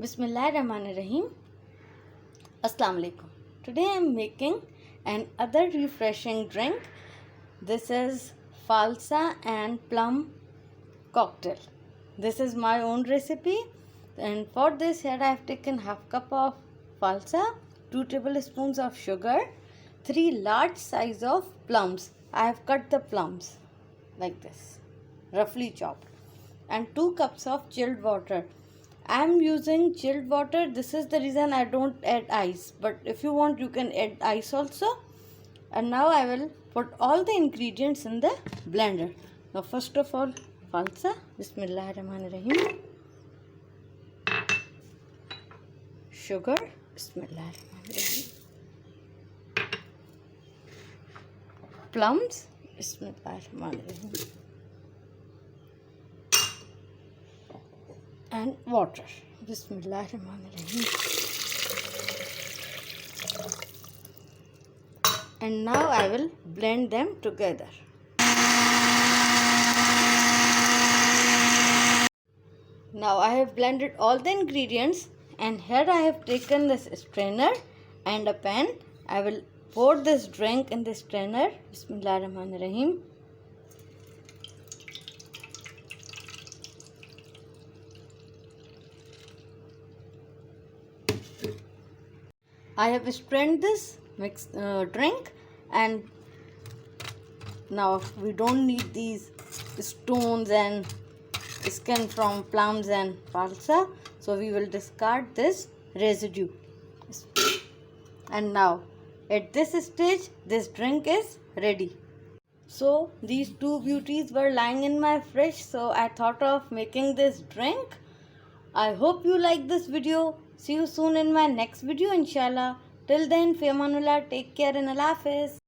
Bismillahirrahmanirrahim. Assalamu alaikum. Today I am making another refreshing drink. This is Falsa and Plum cocktail. This is my own recipe, and for this here I have taken half cup of Falsa, 2 tablespoons of sugar, 3 large size of plums. I have cut the plums like this, roughly chopped, and 2 cups of chilled water. I am using chilled water. This is the reason I don't add ice, but if you want you can add ice also. And now I will put all the ingredients in the blender. Now first of all, Falsa. Bismillahirrahmanirrahim. Sugar. Bismillahirrahmanirrahim. Plums. Bismillahirrahmanirrahim. And water. Bismillahirrahmanirrahim. And now I will blend them together. Now I have blended all the ingredients, and here I have taken this strainer and a pan. I will pour this drink in the strainer. Bismillahirrahmanirrahim. I have strained this drink, and now we don't need these stones and skin from plums and falsa, so we will discard this residue. And now at this stage this drink is ready. So these two beauties were lying in my fridge, so I thought of making this drink. I hope you like this video. See you soon in my next video, inshallah. Till then, fi amanullah, take care and Allah Hafiz.